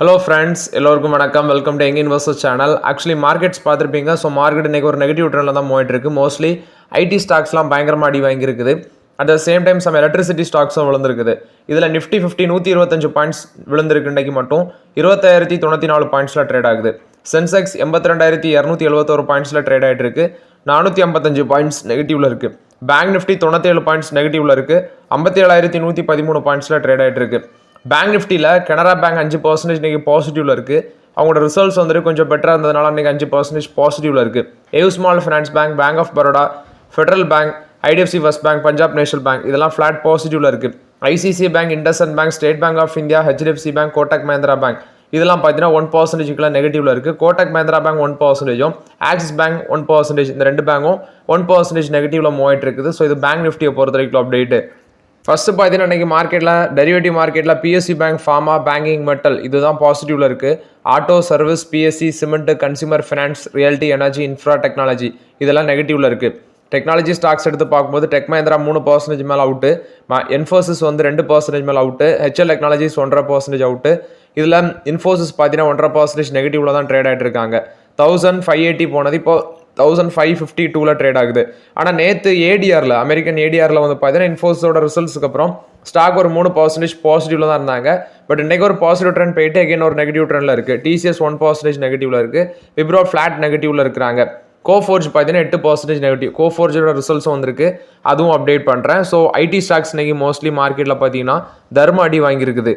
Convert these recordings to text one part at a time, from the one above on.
Hello friends, எல்லோருக்கும் வணக்கம். Welcome to young investors channel. Actually markets பார்த்துருப்பீங்க. ஸோ மார்க்கெட் இன்றைக்கி ஒரு நெகட்டிவ் ட்ரெண்டில் தான் போயிட்டு இருக்கு. மோஸ்ட்லி ஐடி ஸ்டாக்ஸ்லாம் பயங்கரமாக அடி வாங்கியிருக்குது. At the same time some electricity ஸ்டாக்ஸும் விழுந்திருக்குது. இதில் நிஃப்டி 50 125 பாயிண்ட்ஸ் விழுந்திருக்கு. இன்றைக்கு மட்டும் 20,094 பாயிண்ட்ஸில் ட்ரேட் ஆகுது. சென்செக்ஸ் 82,271 பாயிண்ட்ஸில் ட்ரேட் ஆகிட்டு இருக்கு. 455 பாயிண்ட்ஸ் நெகட்டிவ்ல இருக்குது. பேங்க் நிஃப்டி 97 பாயிண்ட்ஸ் நெகட்டிவ்ல இருக்குது. 57,113 பாயிண்ட்ஸில் ட்ரேட் ஆகிட்டு இருக்கு. பேங்க் நிஃப்டியில் கனரா பேங்க் 5% இன்றைக்கி பாசிட்டிவில் இருக்குது. அவங்களோட ரிசல்ட்ஸ் வந்துட்டு கொஞ்சம் பெட்டராக இருந்ததுனால இன்றைக்கி 5% பாசிட்டிவில் இருக்குது. AU small finance bank, bank of Baroda, federal bank, IDFC first bank, Punjab national bank இதெல்லாம் ஃப்ளாட் பாசிட்டிவில் இருக்குது. ICICI bank, IndusInd bank, state bank of India, HDFC bank, Kotak Mahindra bank இதெல்லாம் பார்த்தீங்கன்னா 1% நெகட்டிவ்ல இருக்குது. Kotak Mahindra bank 1%, Axis bank 1%, இந்த ரெண்டு பேங்கும் 1% நெகட்டிவ்ல மூவ் ஆகிட்டு இருக்குது. ஸோ இது பேங்க் நிஃப்டியை பொறுத்த வரைக்கும் அப்டேட்டு. ஃபஸ்ட்டு பார்த்தீங்கன்னா இன்றைக்கி மார்க்கெட்டில் டெரிவேட்டிவ் மார்க்கெட்டில் BSc bank, pharma, banking, metal இதுதான் பாசிட்டிவில் இருக்குது. Auto, service, BSc, cement, consumer finance, realty, energy, infra technology இதெல்லாம் நெகட்டிவில் இருக்குது. டெக்னாலஜி ஸ்டாக்ஸ் எடுத்து பார்க்கும்போது டெக் மஹிந்திரா 3% மேலே அவுட்டு, இன்ஃபோசிஸ் 2% மேலே அவுட்டு, ஹெச்எல் டெக்னாலஜிஸ் 1.5% அவுட்டு. இதில் இன்ஃபோசிஸ் பார்த்தீங்கன்னா 1.5% நெகட்டிவில் தான் ட்ரேட் ஆகிட்டு இருக்காங்க. 1580 போனது இப்போ 1552 ட்ரேட் ஆகுது. ஆனால் நேற்று ஏடிஆரில், அமெரிக்கன் ஏடிஆரில் வந்து பார்த்தீங்கன்னா இன்ஃபோசிஸோட ரிசல்ட்ஸுக்கு அப்புறம் ஸ்டாக் ஒரு 3% பாசிட்டிவ்ல தான் இருந்தாங்க. பட் இன்றைக்கி ஒரு பாசிட்டிவ் ட்ரெண்ட் போயிட்டு அகைன் ஒரு நெகட்டிவ் ட்ரெண்டில் இருக்குது. டிசிஎஸ் 1% நெகட்டிவ்ல இருக்குது. விப்ரோ ஃப்ளாட் நெகட்டிவ்ல இருக்கிறாங்க. கோஃபோர்ஜ் பார்த்தீங்கன்னா 8% நெகட்டிவ். கோஃபோர்ஜோட ரிசல்ட்ஸும் வந்திருக்கு, அதுவும் அப்டேட் பண்ணுறேன். ஸோ ஐடி ஸ்டாக்ஸ் இன்றைக்கி மோஸ்ட்லி மார்க்கெட்டில் பார்த்தீங்கன்னா தர்ம அடி வாங்கியிருக்குது.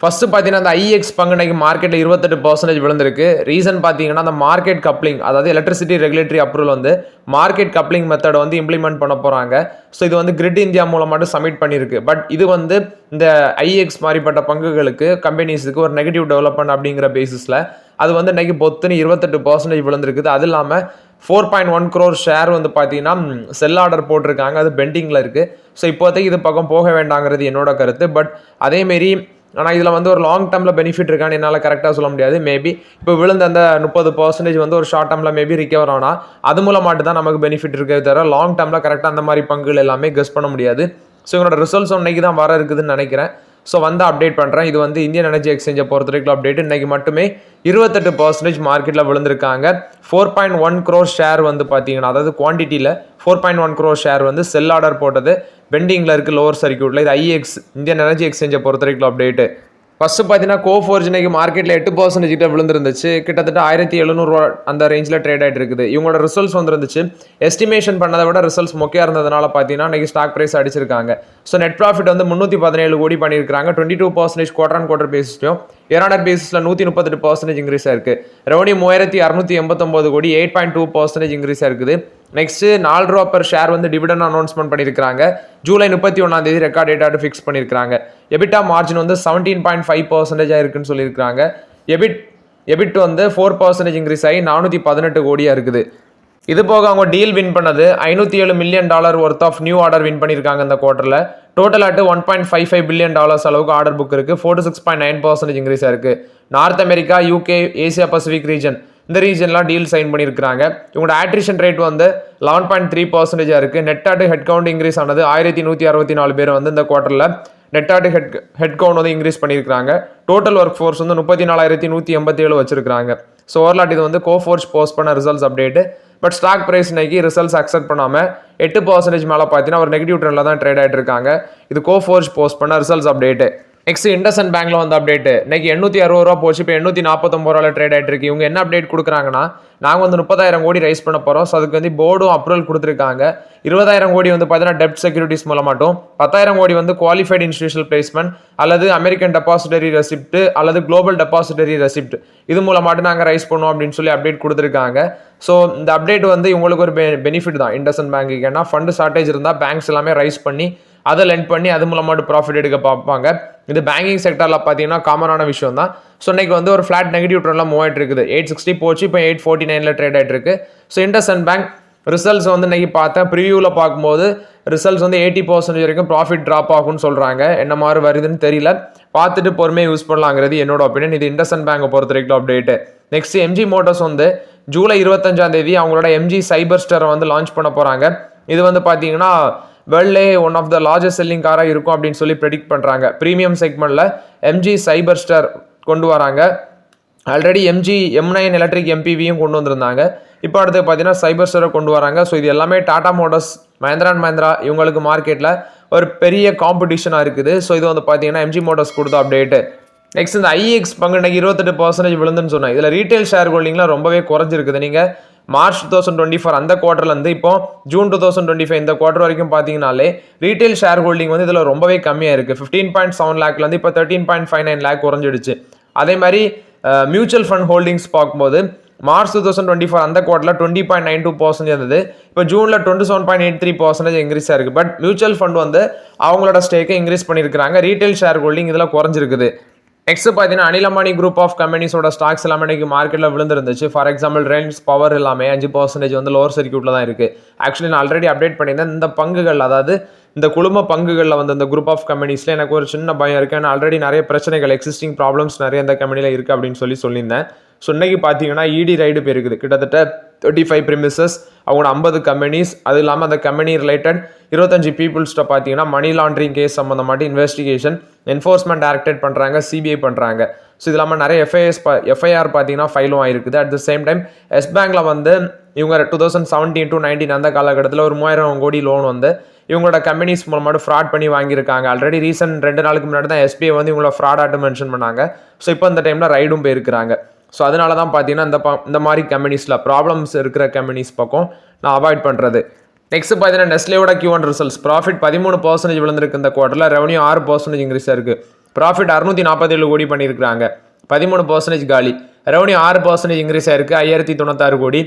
ஃபஸ்ட்டு பார்த்தீங்கன்னா அந்த ஐஎக்ஸ் பங்கு இன்றைக்கி மார்க்கெட்டில் 28% விழுந்திருக்கு. ரீசன் பார்த்தீங்கன்னா அந்த மார்க்கெட் கப்ளிங், அதாவது எலக்ட்ரிசிட்டி ரெகுலேட்டரி அப்ரூவல் வந்து மார்க்கெட் கப்ளிங் மெத்தடை வந்து இம்ப்ளிமெண்ட் பண்ண போகிறாங்க. ஸோ இது வந்து கிரிட் இந்தியா மூலமாட்டு சப்மிட் பண்ணியிருக்கு. பட் இது வந்து இந்த ஐஎக்ஸ் மாதிரிப்பட்ட பங்குகளுக்கு, கம்பெனிஸுக்கு ஒரு நெகட்டிவ் டெவலப்மெண்ட் அப்படிங்கிற பேசிஸில் அது வந்து இன்றைக்கி பொத்துன்னு 28% விழுந்திருக்குது. அது இல்லாமல் 4.1 crore ஷேர் வந்து பார்த்தீங்கன்னா செல் ஆர்டர் போட்டிருக்காங்க, அது பெண்டிங்கில் இருக்குது. ஸோ இப்போதைக்கு இது பக்கம் போக வேண்டாங்கிறது என்னோட கருத்து. பட் அதேமாரி ஆனால் இதில் வந்து ஒரு லாங் டேர்மில் பெனிஃபிட் இருக்கான்னு என்னால் கரெக்டாக சொல்ல முடியாது. மேபி இப்போ விழுந்த அந்த 30% வந்து ஒரு ஷார்ட் டேர்மில் மேபி ரிகவர் ஆனால் அது மூலமாட்டு தான் நமக்கு பெனிஃபிட் இருக்கே தவிர லாங் டேர்மில் கரெக்டாக அந்த மாதிரி பங்குகள் எல்லாமே கெஸ் பண்ண முடியாது. ஸோ இவங்களோட ரிசல்ட்ஸ் இன்னைக்கு தான் வர இருக்குதுன்னு நினைக்கிறேன். ஸோ வந்து அப்டேட் பண்ணுறேன். இது வந்து இந்தியன் எனர்ஜி எக்ஸ்சேஞ்சை பொறுத்த வரைக்கும் அப்டேட். இன்றைக்கி மட்டுமே 28% மார்க்கெட்டில் விழுந்திருக்காங்க. 4.1 crore ஷேர் வந்து பார்த்தீங்கன்னா, அதாவது குவான்டிட்டியில் 4.1 crore ஷேர் வந்து செல் ஆர்டர் போட்டது பெண்டிங்கில் இருக்குது லோவர் சர்க்யூட்டில். இது ஐஎக்ஸ், இந்தியன் எனர்ஜி எக்ஸ்சேஞ்சை பொறுத்த வரைக்கும் அப்டேட்டு. ஃபஸ்ட்டு பார்த்தீங்கன்னா கோஃபோர்ஜ் இன்றைக்கி மார்க்கெட்டில் 8% கிட்ட விழுந்துருந்துச்சு. கிட்டத்தட்ட 1700 அந்த ரேஞ்சில் ட்ரேட் ஆகிட்டு இருக்குது. இவங்களோட ரிசல்ட்ஸ் வந்துருந்துச்சு. எஸ்டிமேஷன் பண்ணதை விட ரிசல்ட்ஸ் மொக்கையாக இருந்ததுனால பார்த்தீங்கன்னா இன்றைக்கி ஸ்டாக் ப்ரைஸ் அடிச்சிருக்காங்க. ஸோ நெட் ப்ராஃபிட் வந்து 317 கோடி பண்ணியிருக்காங்க. 22% குவார்டர் அண்ட் குவார்டர் பேசிஸ்லையும், இயர் பேசிஸில் 138% இன்க்ரீஸ் ஆயிருக்கு. ரெவன்யூ 3689 கோடி, 8.2% இன்க்ரீஸ் ஆயிருக்குது. நெக்ஸ்ட் ₹4 பெர் ஷேர் வந்து டிவிடன் அனௌன்ஸ்மெண்ட் பண்ணியிருக்காங்க. ஜூலை 31 ரெக்கார்ட் டேட்டாட்டு ஃபிக்ஸ் பண்ணியிருக்காங்க. எபிட்டா மார்ஜின் வந்து 17.5% இருக்குன்னு சொல்லியிருக்காங்க. எபிட் வந்து 4% இன்க்ரீஸ் ஆகி 418 கோடியாக இருக்குது. இது போக அவங்க டீல் வின் பண்ணது $507 million worth of new order win பண்ணியிருக்காங்க இந்த குவார்ட்டரில். டோட்டலாட்டு $1.55 பில்லியன் அளவுக்கு ஆர்டர் புக் இருக்குது. 46.9% இன்க்ரீஸ் ஆயிருக்கு. North America, UK, Asia Pacific region இந்த ரீஜன்லாம் டீல் சைன் பண்ணியிருக்காங்க. இவங்களோட ஆட்ரிஷன் ரேட் வந்து 11.3% இருக்குது. நெட்டாட்டு ஹெட் கவுண்ட் இன்க்ரீஸ் ஆனது 1164 பேர் வந்து இந்த குவார்ட்டரில் நெட்டாட்டு ஹெட் கவுண்ட் வந்து இன்க்ரீஸ் பண்ணியிருக்காங்க. டோட்டல் ஒர்க் ஃபோர்ஸ் வந்து 34,187 வச்சிருக்காங்க. ஸோ ஓவர்லாட் இது வந்து கோஃபோர்ஜ் போஸ்ட் பண்ண results update. But stock price இன்னைக்கு ரிசல்ட்ஸ் அக்செப்ட் பண்ணாமல் 8% மேலே பார்த்தீங்கன்னா ஒரு நெகட்டிவ் ட்ரெண்டில் தான் ட்ரேட் ஆகிட்டு இருக்காங்க. இது கோஃபோர்ஜ் போஸ்ட் பண்ண ரிசல்ட்ஸ் அப்டேட்டு. நெக்ஸ்ட் இண்டஸ்இண்ட் பேங்க்ல வந்து அப்டேட். இன்னைக்கு 860 ரூபா போச்சு, இப்போ 849 ட்ரேட் ஆகிட்டு இருக்கு. இவங்க என்ன அப்டேட் கொடுக்குறாங்கன்னா, நாங்கள் வந்து 30,000 கோடி ரைஸ் பண்ண போகிறோம். ஸோ அதுக்கு வந்து போர்டும் அப்ரூவல் கொடுத்துருக்காங்க. 20,000 கோடி வந்து பார்த்தீங்கன்னா டெப்ட் செக்யூரிட்டிஸ் மூலமாட்டும், 10,000 கோடி வந்து குவாலிஃபைடு இன்ஸ்டிடியூஷனல் பிளேஸ்மெண்ட் அல்லது அமெரிக்கன் டெபாசிட்டரி ரெசிப்ட் அல்லது குளோபல் டெபாசிட்டரி ரெசிப்ட் இது மூலமாட்டும் நாங்கள் ரைஸ் பண்ணுவோம் அப்படின்னு சொல்லி அப்டேட் கொடுத்துருக்காங்க. ஸோ இந்த அப்டேட் வந்து இவங்களுக்கு ஒரு பெனிஃபிட் தான் இண்டஸ்இண்ட் பேங்க்கு. ஏன்னா ஃபண்டு ஷார்ட்டேஜ் இருந்தால் பேங்க்ஸ் எல்லாமே ரைஸ் பண்ணி அதை லெண்ட் பண்ணி அது மூலமாட்டு ப்ராஃபிட் எடுக்க பார்ப்பாங்க. இது பேங்கிங் செக்டரில் பார்த்தீங்கன்னா காமனான விஷயம் தான். ஸோ இன்னைக்கு வந்து ஒரு ஃப்ளாட் நெகட்டிவ் ட்ரெண்ட்லாம் மூவ் ஆகிட்டு இருக்குது. 860 போச்சு, இப்போ 849 ட்ரேட் ஆகிட்டு இருக்கு. ஸோ இண்டஸ்இண்ட் பேங்க் ரிசல்ட்ஸ் வந்து இன்னைக்கு பார்த்தேன். ப்ரிவியூவில் பார்க்கும்போது ரிசல்ட்ஸ் வந்து 80% வரைக்கும் ப்ராஃபிட் ட்ராப் ஆகும்னு சொல்கிறாங்க. என்ன மாதிரி வருதுன்னு தெரியல, பார்த்துட்டு பொறுமையாக யூஸ் பண்ணலாங்கிறது என்னோட ஒப்பீனியன். இது இண்டஸ்இண்ட் பேங்கை பொறுத்த வரைக்கும் அப்டேட்டு. நெக்ஸ்ட் எம்ஜி மோட்டர்ஸ் வந்து ஜூலை 25 அவங்களோட எம்ஜி சைபர் ஸ்டரை வந்து லான்ச் பண்ண போகிறாங்க. இது வந்து பார்த்தீங்கன்னா வேர்ல்ட்லே one of the largest selling காராக இருக்கும் அப்படின்னு சொல்லி ப்ரெடிக்ட் பண்ணுறாங்க. ப்ரீமியம் செக்மெண்ட்டில் எம்ஜி சைபர் ஸ்டார் கொண்டு வராங்க. ஆல்ரெடி M9 எலக்ட்ரிக் MPVயும் கொண்டு வந்திருந்தாங்க. இப்போ அடுத்து பார்த்தீங்கன்னா சைபர்ஸ்டரை கொண்டு வராங்க. ஸோ இது எல்லாமே டாடா மோட்டார்ஸ், மஹேந்திரா அண்ட் மஹேந்திரா இவங்களுக்கு மார்க்கெட்டில் ஒரு பெரிய காம்படிஷனாக இருக்குது. ஸோ இது வந்து பார்த்தீங்கன்னா MG மோட்டார்ஸ் கொடுத்த அப்டேட்டு. நெக்ஸ்ட் இந்த IEX பங்கு இன்னைக்கு 28% விழுந்துன்னு சொன்னேன். இதில் ரீட்டைல் ஷேர் ஹோல்டிங்லாம் ரொம்பவே குறைஞ்சிருக்குது. நீங்கள் மார்ச் 2024 அந்த குவார்ட்டர்லேருந்து இப்போ ஜூன் 2025 இந்த குவார்ட்டர் வரைக்கும் பார்த்தீங்கன்னாலே ரீட்டைல் ஷேர் ஹோல்டிங் வந்து இதில் ரொம்பவே கம்மியாக இருக்குது. 15.7 லேக்லேருந்து இப்போ 13.59 லேக் குறைஞ்சிடுச்சு. அதே மாதிரி மியூச்சுவல் ஃபண்ட் ஹோல்டிங்ஸ் பார்க்கும்போது மார்ச் 2024 அந்த குவார்ட்டரில் 20.92% இருந்தது. இப்போ ஜூனில் 27.83% இன்க்ரீஸ் ஆயிருக்கு. பட் மியூச்சுவல் ஃபண்ட் வந்து அவங்களோட ஸ்டேக்கை இன்க்ரீஸ் பண்ணியிருக்காங்க. ரீட்டைல் ஷேர் ஹோல்டிங் இதில் குறைஞ்சிருக்குது. நெக்ஸ்ட் பார்த்தீங்கன்னா அனில் அம்பானி குரூப் ஆஃப் கம்பெனிஸோட ஸ்டாக்ஸ் எல்லாமே இன்னைக்கு மார்க்கெட்டில் விழுந்துருந்துச்சு. ஃபார் எக்ஸாம்பிள் ரிலையன்ஸ் பவர் எல்லாமே 5% வந்து லோவர் சர்க்யூட்டில் தான் இருக்குது. ஆக்சுவலி நான் ஆல்ரெடி அப்டேட் பண்ணியிருந்தேன். இந்த பங்குகள், அதாவது இந்த குழும பங்குகளில் வந்து இந்த குரூப் ஆஃப் கம்பெனிஸில் எனக்கு ஒரு சின்ன பயம் இருக்குது. ஏன்னா ஆல்ரெடி நிறைய பிரச்சனைகள், எக்ஸிஸ்டிங் ப்ராப்ளம்ஸ் நிறைய இந்த கம்பெனியில் இருக்குது அப்படின்னு சொல்லியிருந்தேன். ஸோ இன்னைக்கு பார்த்தீங்கன்னா இடி ரைடு போயிருக்குது. கிட்டத்தட்ட 35 ப்ரிமிசஸ், அவங்களோட 50 கம்பெனிஸ், அது இல்லாமல் அந்த கம்பெனி ரிலேட்டட் 25 பீப்புள்ஸ்ட்ட பார்த்தீங்கன்னா மணி லாண்ட்ரிங் கேஸ் சம்மந்தமாட்டி இன்வெஸ்டிகேஷன் என்ஃபோர்ஸ்மெண்ட் டைரக்டரேட் பண்ணுறாங்க, CBI பண்ணுறாங்க. ஸோ இது இல்லாமல் நிறைய FIR பார்த்தீங்கன்னா ஃபைலும் ஆயிருக்குது. At the same time Yes பேங்கில் வந்து இவங்க 2017 to 19 அந்த காலகட்டத்தில் ஒரு 3000 கோடி லோன் வந்து இவங்களோட கம்பெனிஸ் மூலமாக ஃப்ராட் பண்ணி வாங்கியிருக்காங்க. ஆல்ரெடி ரீசன்ட் 2 நாளுக்கு முன்னாடி தான் SBI வந்து இவங்கள ஃப்ராடாட்டு மென்ஷன் பண்ணாங்க. ஸோ இப்போ இந்த டைமில் ரைடும் போயிருக்கிறாங்க. ஸோ அதனால தான் பார்த்தீங்கன்னா இந்த மாதிரி கம்பெனிஸில் ப்ராப்ளம்ஸ் இருக்கிற கம்பெனிஸ் பக்கம் நான் அவாய்ட் பண்ணுறது. நெக்ஸ்ட் பார்த்தீங்கன்னா நெஸ்லேயோட Q1 ரிசல்ட்ஸ். ப்ராஃபிட் 13% விழுந்திருக்கு இந்த குவார்ட்டரில். ரெவன்யூ 6% இன்க்ரீஸ் இருக்குது. ப்ராஃபிட் 647 கோடி பண்ணியிருக்காங்க. 13% காலி. ரெவன்யூ 6% இன்க்ரீஸ் ஆயிருக்கு, 5096 கோடி.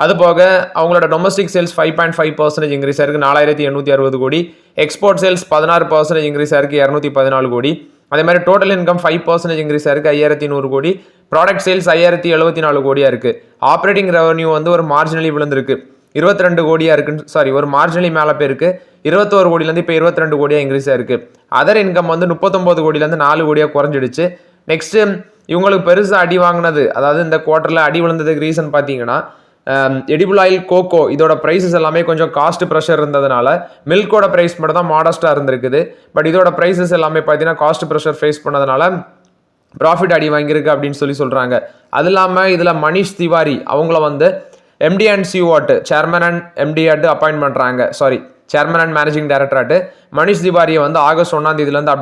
அது போக அவங்களோட டொமஸ்டிக் சேல்ஸ் 5.5% இன்க்ரீஸ் ஆயிருக்கு, 4860 கோடி. எக்ஸ்போர்ட் சேல்ஸ் 16% இன்க்ரீஸ் ஆயிருக்கு, 214 கோடி. அதே மாதிரி டோட்டல் இன்கம் 5% இன்க்ரீஸ் ஆயிருக்கு, 5100 கோடி. ப்ராடக்ட் சேல்ஸ் 5074 கோடியாக இருக்குது. ஆப்ரேட்டிங் ரெவன்யூ வந்து ஒரு மார்ஜினலி விழுந்திருக்கு, 22 கோடியாக இருக்குன்னு ஒரு மார்ஜினலி மேலே போயிருக்கு. 21 கோடியிலேருந்து இப்போ 22 கோடியாக இன்க்ரீஸ் ஆயிருக்கு. அதர் இன்கம் வந்து 39 கோடியிலேருந்து 4 கோடியாக குறைஞ்சிடுச்சு. நெக்ஸ்ட் இவங்களுக்கு பெருசாக அடி வாங்கினது, அதாவது இந்த குவார்ட்டரில் அடி விழுந்ததுக்கு ரீசன் பார்த்தீங்கன்னா எடிபிள் ஆயில், கோகோ இதோட ப்ரைஸஸ் எல்லாமே கொஞ்சம் காஸ்ட் ப்ரெஷர் இருந்ததுனால மில்கோட ப்ரைஸ் மட்டும் தான் மாடஸ்ட்டாக இருந்திருக்குது. பட் இதோட ப்ரைஸஸ் எல்லாமே பார்த்தீங்கன்னா காஸ்ட் ப்ரெஷர் ஃபேஸ் பண்ணதுனால ப்ராஃபிட் அடி வாங்கியிருக்கு அப்படின்னு சொல்கிறாங்க. அது இல்லாமல் இதில் மனிஷ் திவாரி அவங்கள வந்து MD and CEO chairman and MD appoint பண்ணுறாங்க. சேர்மன் அண்ட் மேனேஜிங் டைரக்டராட்டு மனிஷ் திவாரியை வந்து ஆகஸ்ட் 1ஆம் தேதியிலேருந்து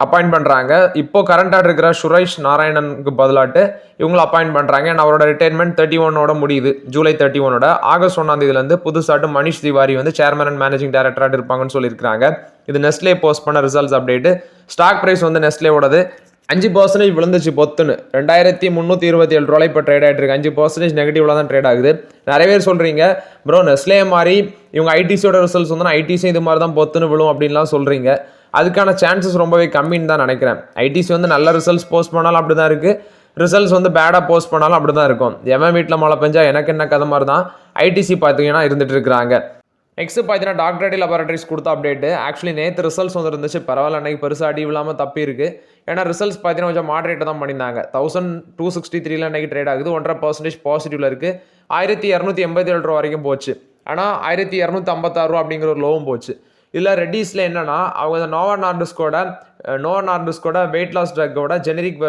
அப்பாயிண்ட் பண்ணுறாங்க. இப்போ கரண்டாக இருக்கிற சுரேஷ் நாராயணனுக்கு பதிலாட்டு இவங்களை அப்பாயிண்ட் பண்ணுறாங்க. அண்ட் அவரோட ரிட்டைர்மெண்ட் 31 முடியுது, ஜூலை 31. ஆகஸ்ட் 1ஆம் தேதியிலேருந்து புதுசாட்டு மனிஷ் திவாரி வந்து சேர்மன் அண்ட் மேனேஜிங் டைரக்டராக இருப்பாங்கன்னு சொல்லியிருக்காங்க. இது நெஸ்லே போஸ்ட் பண்ண ரிசல்ட்ஸ் அப்டேட்டு. ஸ்டாக் ப்ரைஸ் வந்து நெஸ்லேயோடது 5% விழுந்துச்சு பொத்துன்னு. 2327 ரூபாய் இப்போ ட்ரேட் ஆகிட்டு இருக்கு. 5% நெகட்டிவ்ல தான் ட்ரேட் ஆகுது. நிறைய பேர் சொல்கிறீங்க ப்ரோ நெஸ்லே மாதிரி இவங்க ஐடிசியோட ரிசல்ட்ஸ் வந்து ஐடிசி இது மாதிரி தான் பொத்துன்னு விழும் அப்படின்லாம் சொல்கிறீங்க. அதுக்கான சான்சஸ் ரொம்பவே கம்மின்னு தான் நினைக்கிறேன். ஐடிசி வந்து நல்ல ரிசல்ட்ஸ் போஸ்ட் பண்ணாலும் அப்படி தான் இருக்குது, ரிசல்ட்ஸ் வந்து பேடாக போஸ்ட் பண்ணாலும் அப்படி தான் இருக்கும். எவன் வீட்டில் மழை பெஞ்சா எனக்கு என்ன கதை மாதிரி தான் ஐடிசி பார்த்தீங்கன்னா இருந்துட்டு இருக்கிறாங்க. நெக்ஸ்ட் பார்த்தீங்கன்னா டாக்டர் ரெட்டி லேபரேட்டரிஸ் கொடுத்த அப்டேட்டு. ஆக்சுவலி நேற்று ரிசல்ட்ஸ் வந்து இருந்துச்சு, பரவாயில்ல, அன்றைக்கி பெருசாக அடி இல்லாமல் தப்பி இருக்குது. ஏன்னா ரிசல்ட்ஸ் பார்த்தீங்கன்னா கொஞ்சம் மாடரேட்டாக தான் பண்ணியிருந்தாங்க. 1263 அன்றைக்கி ட்ரேட் ஆகுது, 1.5% பாசிட்டிவ்ல இருக்குது. 1287 ரூபா வரைக்கும் போச்சு. ஆனால் 1256 ரூபா அப்படிங்கிற ஒரு லோவும் போச்சு. இதில் ரெட்டிஸில் என்னன்னா அவங்க இந்த நோவா நார்டிஸ்கோட வெயிட் லாஸ் ட்ரக்கோட ஜெனரிக்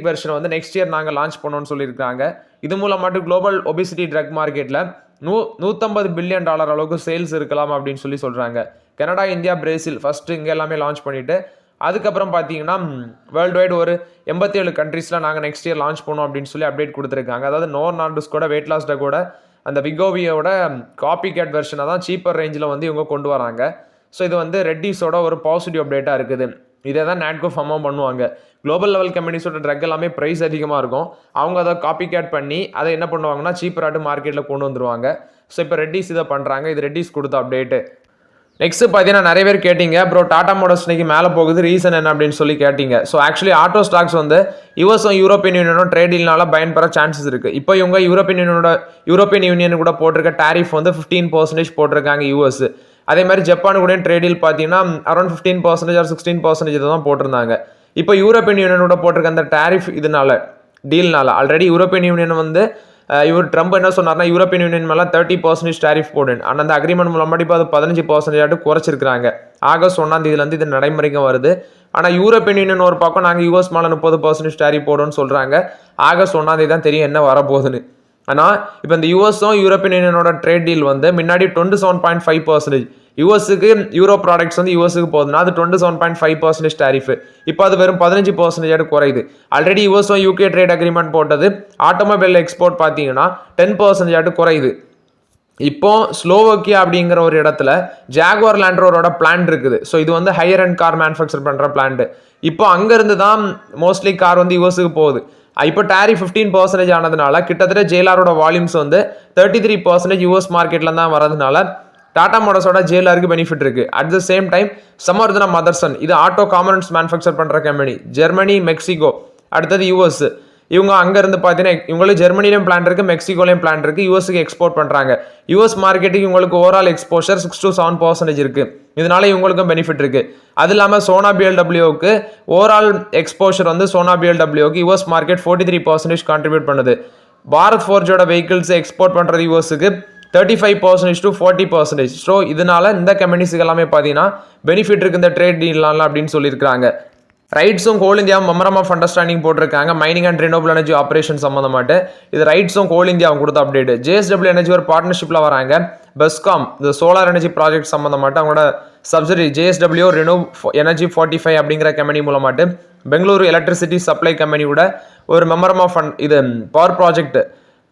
வெர்ஷனை வந்து நெக்ஸ்ட் இயர் நாங்கள் லான்ச் பண்ணோன்னு சொல்லியிருக்காங்க. இது மூலமாட்டு குளோபல் ஒபிசிட்டி ட்ரக் மார்க்கெட்டில் $150 பில்லியன் அளவுக்கு சேல்ஸ் இருக்கலாம் அப்படின்னு சொல்கிறாங்க. கனடா, இந்தியா, பிரேசில் ஃபஸ்ட்டு இங்கே எல்லாமே லான்ச் பண்ணிவிட்டு அதுக்கப்புறம் பார்த்தீங்கன்னா வேர்ல்டு வைடு ஒரு 87 கண்ட்ரீஸில் நாங்கள் நெக்ஸ்ட் இயர் லான்ச் பண்ணோம் அப்படின்னு சொல்லி அப்டேட் கொடுத்துருக்காங்க. அதாவது நோவா நார்டிஸ்கோட வெயிட் லாஸ் ட்ரக்கோட அந்த விகோவியோட காப்பி கேட் வெர்ஷனை தான் சீப்பர் ரேஞ்சில் வந்து இவங்க கொண்டு வராங்க. ஸோ இது வந்து ரெட்டிஸோட ஒரு பாசிட்டிவ் அப்டேட்டாக இருக்குது. இதே தான் நாட்கோ ஃபார்மாக பண்ணுவாங்க. குளோபல் லெவல் கம்பெனிஸோட ட்ரக் எல்லாமே ப்ரைஸ் அதிகமாக இருக்கும், அவங்க அதை காப்பி கேட் பண்ணி அதை என்ன பண்ணுவாங்கன்னா சீப்பராட்டு மார்க்கெட்டில் கொண்டு வந்துருவாங்க. ஸோ இப்போ ரெட்டிஸ் இதை பண்ணுறாங்க. இது ரெட்டிஸ் கொடுத்த அப்டேட்டு. நெக்ஸ்ட் பார்த்தீங்கன்னா நிறைய பேர் கேட்டிங்க ப்ரோ டாடா மோட்டார்ஸ் இன்னைக்கு மேலே போகுது, ரீசன் என்ன அப்படின்னு சொல்லி கேட்டிங்க. ஸோ ஆக்சுவலி ஆட்டோ ஸ்டாக்ஸ் வந்து யூஎஸும் யூரோப்பியன் யூனியனும் ட்ரேடில்னால பயன்பெற சான்சஸ் இருக்குது. இப்போ இவங்க யூரோப்பியன் யூனியன் கூட போட்டிருக்க டேரிஃப் வந்து 15% போட்டிருக்காங்க யூஎஸ். அதே மாதிரி ஜப்பான் கூட ட்ரேடில் பார்த்தீங்கன்னா அரௌண்ட் 15% ஆர் 16% இதை தான் போட்டிருந்தாங்க. இப்போ யூரோப்பியன் யூனியனோட போட்டிருக்க அந்த டேரிஃப் டீல்னால ஆல்ரெடி யூரோப்பியன் யூனியன் வந்து இவர் ட்ரம்ப் என்ன சொன்னார்னா யூரோப்பியன் யூனியன் மேலே 30% டேரிஃப் போடுன்னு. ஆனால் அந்த அக்ரிமெண்ட் மூலமாக இப்போ அது 15% குறைச்சிருக்காங்க. ஆகஸ்ட் 1ஆம் தேதியிலேருந்து இது நடைமுறைக்கு வருது. ஆனால் யூரோப்பியன் யூனியன் ஒரு பக்கம் நாங்கள் யூஎஸ் மேலே 30% டேரிஃப் போடுவோம்னு சொல்கிறாங்க. ஆகஸ்ட் 1 தான் தெரியும் என்ன வரப்போகுதுன்னு. ஆனால் இப்போ இந்த யூஎஸும் யூரோப்பியன் யூனியனோட ட்ரேட் டீல் வந்து முன்னாடி 27.5%, யூஎஸ்க்கு யூரோ ப்ராடக்ட்ஸ் வந்து யூஎஸ்க்கு போகுதுன்னா அது 27.5% டேரிஃப். இப்போ அது வெறும் 15% குறையுது. ஆல்ரெடி யூஎஸும் யூகே ட்ரேட் அக்ரிமெண்ட் போட்டது ஆட்டோமொபைல் எக்ஸ்போர்ட் பார்த்தீங்கன்னா 10% குறையுது. இப்போ ஸ்லோவோக்கியா அப்படிங்கிற ஒரு இடத்துல ஜாகுவார் லேண்ட் ரோவரோட பிளான்ட் இருக்குது. ஸோ இது வந்து ஹையர் அண்ட் கார் மேனுஃபேக்சர் பண்ணுற பிளான்ட். இப்போ அங்கேருந்து தான் மோஸ்ட்லி கார் வந்து யூஎஸ்க்கு போகுது. இப்போ டேரிஃப் 15% ஆனதுனால கிட்டத்தட்ட ஜேஎல்ஆரோட வால்யூம்ஸ் வந்து 33% யூஎஸ் மார்க்கெட்ல தான் வரதுனால டாடா மோட்டர்ஸோட ஜேஎல்ஆருக்கு பெனிஃபிட் இருக்கு. At the same time Samvardhana Motherson, இது ஆட்டோ காம்பனன்ட்ஸ் மேனுஃபேக்சர் பண்ற கம்பெனி, ஜெர்மனி, மெக்சிகோ, அடுத்தது யூஎஸ். இவங்க அங்கேருந்து பார்த்தீங்கன்னா இவங்களுக்கு ஜெர்மனிலையும் பிளான் இருக்குது, மெக்சிகோலையும் பிளான் இருக்குது, யூஎஸ்க்கு எக்ஸ்போர்ட் பண்ணுறாங்க. யூஎஸ் மார்க்கெட்டுக்கு இவங்களுக்கு ஓவரால் எக்ஸ்போஷர் 6 to 7% இருக்குது. இதனால இவங்களுக்கும் பெனிஃபிட் இருக்குது. அது இல்லாமல் சோனா பிஎல்டபிள்யூக்கு ஓவரால் எக்ஸ்போஷர் வந்து சோனா பிஎல்டபிள்யூக்கு யூஎஸ் மார்க்கெட் 43% கான்ட்ரிபியூட் பண்ணுது. பாரத் ஃபோர்ஜோட வெஹிக்கிள்ஸ் எக்ஸ்போர்ட் பண்ணுறது யூஎஸ்க்கு 35% to 40%. ஸோ இதனால இந்த கம்பெனிஸுக்கு எல்லாமே பார்த்தீங்கன்னா பெனிஃபிட் இருக்குது இந்த ட்ரேட் டீல்லாம் அப்படின்னு சொல்லியிருக்காங்க. ரைட்ஸும் Coal India memorandum of understanding போட்டிருக்காங்க mining and renewable energy operation சம்மந்தமாட்டு. இது ரைட்ஸும் கோல் இந்தியா கொடுத்த அப்டேட். ஜேஎஸ்டபிள்யூ எனர்ஜி ஒரு பார்ட்னர்ஷிப்பில் வராங்க. பெஸ்காம் இந்த சோலார் எனர்ஜி ப்ராஜெக்ட் சம்மந்தமாட்டு அவங்களோட சப்சிடரி ஜேஎஸ்டபிள்யூ ரினியூ எனர்ஜி 45 அப்படிங்கிற கம்பெனி மூலமாட்டு பெங்களூரு எலக்ட்ரிசிட்டி சப்ளை கம்பெனியோட ஒரு மெமரம் ஆஃப் இது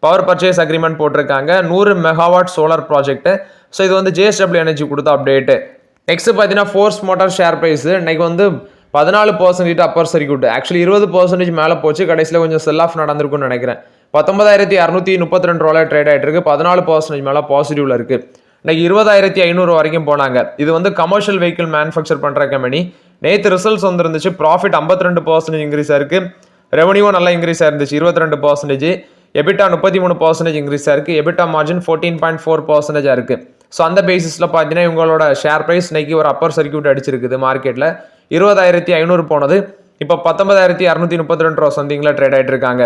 பவர் பர்ச்சேஸ் அக்ரிமெண்ட் போட்டிருக்காங்க. 100 மெகாவாட் சோலார் ப்ராஜெக்ட். ஸோ இது வந்து ஜேஎஸ்டபிள்யூ எனர்ஜி கொடுத்த அப்டேட். நெக்ஸ்ட் பார்த்தீங்கன்னா ஃபோர்ஸ் மோட்டார் ஷேர் ப்ரைஸ் இன்னைக்கு வந்து 14% அப்பர் சர்க்யூட். ஆக்சுவலி 20% மேலே போச்சு. கடைசியில் கொஞ்சம் செல் ஆஃப் நடந்திருக்குன்னு நினைக்கிறேன். 19,632 ரூபாய் ட்ரேட் ஆகிட்டு இருக்கு. 14% மேலே பாசிட்டிவ்ல இருக்கு. இன்னைக்கு 20,500 வரைக்கும் போனாங்க. இது வந்து கமர்ஷியல் வெஹிக்கிள் மேனுஃபேக்சர் பண்ணுற கம்பெனி. நேற்று ரிசல்ட்ஸ் வந்துருந்துச்சு. ப்ராஃபிட் 52% இன்க்ரீஸ் ஆயிருக்கு. ரெவன்யூவும் நல்லா இன்க்ரீஸ் ஆயிருந்துச்சு 22%. எபிட்டா 33% இன்க்ரீஸ் ஆயிருக்கு. எபிட்டா மார்ஜின் 14.4% இருக்கு. ஸோ அந்த பேசிஸில் பார்த்தீங்கன்னா இவங்களோட ஷேர் ப்ரைஸ் இன்னைக்கு ஒரு அப்பர் சர்க்யூட் அடிச்சிருக்குது. மார்க்கெட்டில் 20,500 போனது இப்போ 19,632 ரூபா சம்திங்கில் ட்ரேட் ஆகிட்டு இருக்காங்க.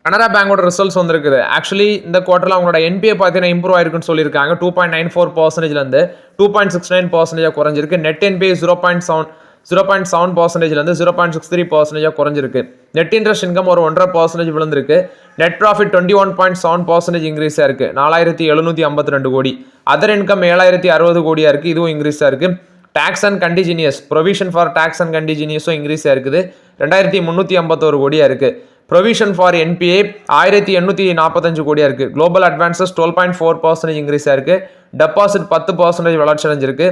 கனரா பேங்கோட ரிசல்ட்ஸ் வந்திருக்குது. ஆக்சுவலி இந்த குவார்ட்டரில் அவங்களோட என்பிஏ பார்த்தீங்கன்னா இம்ப்ரூவ் ஆயிருக்குன்னு சொல்லியிருக்காங்க. 2.94%லேருந்து 2.69% குறைஞ்சிருக்கு. நெட் என்பிஏ 0.7%லேருந்து 0.63% குறைஞ்சிருக்கு. நெட் இன்ட்ரெஸ்ட் இன்கம் ஒரு 1.5% விழுந்திருக்கு. நெட் ப்ராஃபிட் 21.7% இன்க்ரீஸ் ஆயிருக்கு. 4,752 கோடி. அதர் இன்கம் 7,060 கோடியா இருக்கு. இதுவும் இன்க்ரீஸ் ஆயிருக்கு. Tax and contingencies provision for tax and கண்டிஜினியஸும் இன்க்ரீஸ் ஆயிருக்குது. 2,351 கோடியா இருக்கு. ப்ரொவிஷன் ஃபார் என்பிஏ 1,845 கோடியா இருக்கு. குளோபல் அட்வான்சஸ் 12.4% இன்க்ரீஸ் ஆயிருக்கு. டெபாசிட் 10% வளர்ச்சி அடைஞ்சிருக்கு.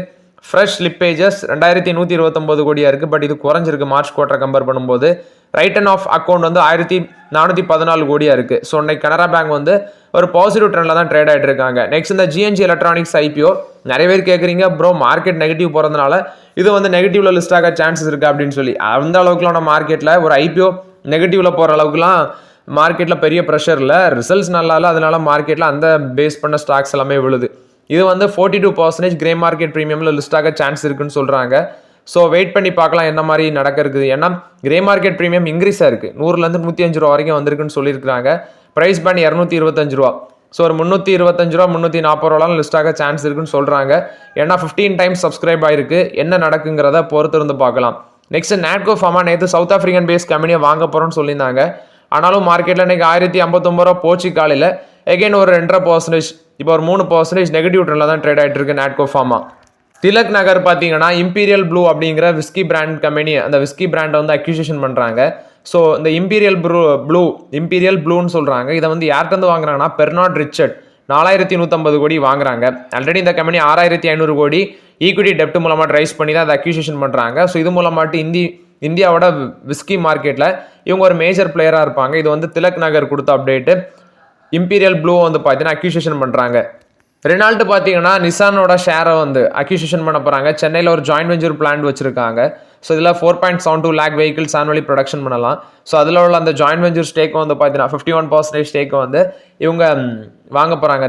ஃப்ரெஷ் ஸ்லிப்பேஜஸ் 2,129 கோடியா இருக்கு. பட் இது குறைஞ்சிருக்கு மார்ச் குவார்ட்டர் கம்பேர் பண்ணும்போது. ரைட்டன் ஆஃப் அக்கௌண்ட் வந்து 1,414 கோடியா இருக்கு. ஸோ இன்னைக்கு கனரா பேங்க் வந்து ஒரு பாசிட்டிவ் ட்ரெண்ட்ல தான் ட்ரேட் ஆகிட்டு இருக்காங்க. நெக்ஸ்ட் இந்த ஜிஎன்ஜி எலக்ட்ரானிக்ஸ் ஐபிஓ நிறைய பேர் கேட்குறீங்க ப்ரோ மார்க்கெட் நெகட்டிவ் போகிறதுனால இது வந்து நெகட்டிவ்ல லிஸ்ட் ஆக சான்சஸ் இருக்கு அப்படின்னு சொல்லி. அந்த அளவுக்குலாம் மார்க்கெட்டில் ஒரு ஐபிஓ நெகட்டிவ்ல போகிற அளவுக்குலாம் மார்க்கெட்டில் பெரிய ப்ரெஷர் இல்லை. ரிசல்ட்ஸ் நல்லா இல்லை. அதனால மார்க்கெட்டில் அந்த பேஸ் பண்ண ஸ்டாக்ஸ் எல்லாமே விழுது. இது வந்து 42% கிரே மார்க்கெட் ப்ரீமியமில் லிஸ்ட் ஆக சான்ஸ் இருக்குன்னு சொல்கிறாங்க. ஸோ வெயிட் பண்ணி பார்க்கலாம் என்ன மாதிரி நடக்க இருக்குது. ஏன்னா கிரே மார்க்கெட் ப்ரீமியம் இன்க்ரீஸ் ஆயிருக்கு. 100லேருந்து 105 ரூபா வரைக்கும் வந்திருக்குன்னு சொல்லியிருக்காங்க. ப்ரைஸ் பேண்ட் 225 ரூபா. ஸோ ஒரு 325 ரூபா 340 ரூபாலாம் லிஸ்ட் ஆக சான்ஸ் இருக்குன்னு சொல்கிறாங்க. ஏன்னா 15 டைம்ஸ் சப்ஸ்கிரைப் ஆயிருக்கு. என்ன நடக்குங்கிறத பொறுத்து இருந்து பார்க்கலாம். நெக்ஸ்ட் நாட்கோ ஃபார்மா நேற்று சவுத் ஆஃப்ரிக்கன் பேஸ் கம்பெனியை வாங்க போகிறோன்னு சொல்லியிருந்தாங்க. ஆனாலும் மார்க்கெட்டில் இன்னைக்கு 1,059 ரூபா போச்சு காலையில். எகைன் ஒரு 2.5%, இப்போ ஒரு 3% நெகட்டிவ் ட்ரெண்டில் தான் ட்ரேட் ஆகிட்டு இருக்கு நாட்கோ ஃபார்மா. திலக் நகர் பார்த்தீங்கன்னா இம்பீரியல் ப்ளூ அப்படிங்கிற விஸ்கி பிராண்ட் கம்பெனி அந்த விஸ்கி பிராண்டை வந்து அக்யூசியேஷன் பண்ணுறாங்க. ஸோ இந்த இம்பீரியல் ப்ளூன்னு சொல்கிறாங்க. இதை வந்து யார்கிட்ட வாங்குறாங்கன்னா பெர்னார்ட் ரிச்சர்ட் 4,150 கோடி வாங்குறாங்க. ஆல்ரெடி இந்த கம்பெனி 6,500 கோடி ஈக்விட்டி டெப்ட் மூலமாக ரைஸ் பண்ணி தான் அதை அக்யூசியேஷன் பண்ணுறாங்க. ஸோ இது மூலமாட்டு இந்தியாவோட விஸ்கி மார்க்கெட்டில் இவங்க ஒரு மேஜர் பிளேயராக இருப்பாங்க. இது வந்து திலக் நகர் கொடுத்த அப்டேட்டு. இம்பீரியல் ப்ளூ வந்து பார்த்தீங்கன்னா அக்யூசியேஷன் பண்ணுறாங்க. ரெனால்ட் பார்த்தீங்கன்னா நிசானோட ஷேரை வந்து அக்யூசியேஷன் பண்ண போகிறாங்க. சென்னையில் ஒரு ஜாயின்ட் வெஞ்சர் பிளான் வச்சிருக்காங்க. ஸோ இதில் 4.72 lakh வெஹிக்கிள்ஸ் ஆனுவலி ப்ரொடக்ஷன் பண்ணலாம். ஸோ அதில் உள்ள அந்த ஜாயின்ட் வெஞ்சர் ஸ்டேக் வந்து பார்த்தீங்கன்னா 51% ஸ்டேக் வந்து இவங்க வாங்க போகிறாங்க.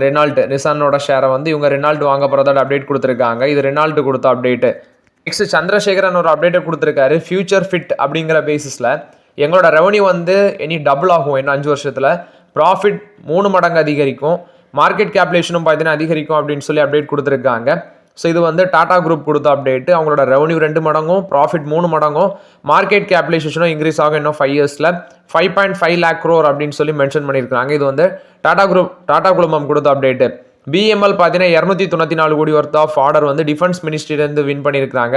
நிசானோட ஷேரை வந்து இவங்க ரெனால்ட் வாங்க போகிறதோட அப்டேட் கொடுத்துருக்காங்க. இது ரெனால்ட் கொடுத்த அப்டேட்டு. நெக்ஸ்ட் சந்திரசேகரன் ஒரு அப்டேட்டை கொடுத்துருக்காரு. ஃபியூச்சர் ஃபிட் அப்படிங்கிற பேசிஸில் எங்களோட ரெவன்யூ வந்து இனி டபுள் ஆகும். இன்னும் 5 வருஷத்தில் ப்ராஃபிட் 3 மடங்கு அதிகரிக்கும். மார்க்கெட் கேப்லேஷனும் பார்த்தீங்கன்னா அதிகரிக்கும் அப்படின்னு சொல்லி அப்டேட் கொடுத்துருக்காங்க. ஸோ இது வந்து டாடா குரூப் கொடுத்த அப்டேட். அவங்களோட ரெவன்யூ 2 மடங்கும், ப்ராஃபிட் 3 மடங்கும், மார்க்கெட் கேபிடலைசேஷனும் இன்க்ரீஸ் ஆகும் இன்னும் 5 இயர்ஸில் 5.5 lakh crore அப்படின்னு சொல்லி மென்ஷன் பண்ணியிருக்காங்க. இது வந்து டாடா குழுமம் கொடுத்த அப்டேட். பிஎம்எல் பார்த்தீங்கன்னா 294 கோடி ஒர்த் ஆஃப் ஆர்டர் வந்து டிஃபென்ஸ் மினிஸ்ட்ரியிலேருந்து வின் பண்ணியிருக்காங்க.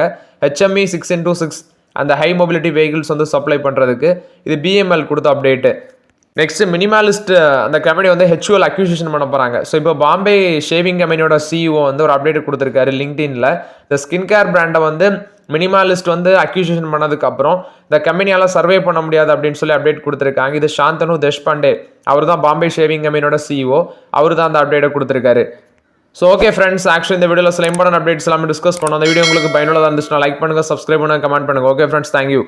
HME 6x6 அந்த ஹை மொபிலிட்டி வெஹிக்கிள்ஸ் வந்து சப்ளை பண்ணுறதுக்கு இது பிஎம்எல் கொடுத்த அப்டேட்டு. நெக்ஸ்ட் மினிமாலிஸ்ட் அந்த கம்பெனி வந்து HUL அக்யூசிஷன் பண்ண போகிறாங்க. ஸோ இப்போ பாம்பே ஷேவிங் கம்பெனியோட CEO வந்து ஒரு அப்டேட் கொடுத்துருக்காரு லிங்க்டின்ல. இந்த ஸ்கின் கேர் பிராண்டை வந்து மினிமாலிஸ்ட் வந்து அக்யூசிஷன் பண்ணதுக்கப்புறம் இந்த கம்பெனியால் சர்வே பண்ண முடியாது அப்படின்னு சொல்லி அப்டேட் கொடுத்துருக்காங்க. இது சாந்தனு தேஷ்பாண்டே, அவர் தான் பாம்பே ஷேவிங் கம்பெனியோட CEO, அவர் தான் அந்த அப்டேட்டை கொடுத்துருக்காரு. ஸோ ஓகே ஃப்ரெண்ட்ஸ், ஆக்சுவலி இந்த வீடியோவில் சில இம்பார்ட்டன்ட் அப்டேட்ஸ் எல்லாமே டிஸ்கஸ் பண்ணோம். அந்த வீடியோ உங்களுக்கு பயனுள்ளதாக இருந்துச்சுன்னா லைக் பண்ணுங்கள், சப்ஸ்கிரைப் பண்ணுங்கள், கமெண்ட் பண்ணுங்கள். Okay friends, thank you.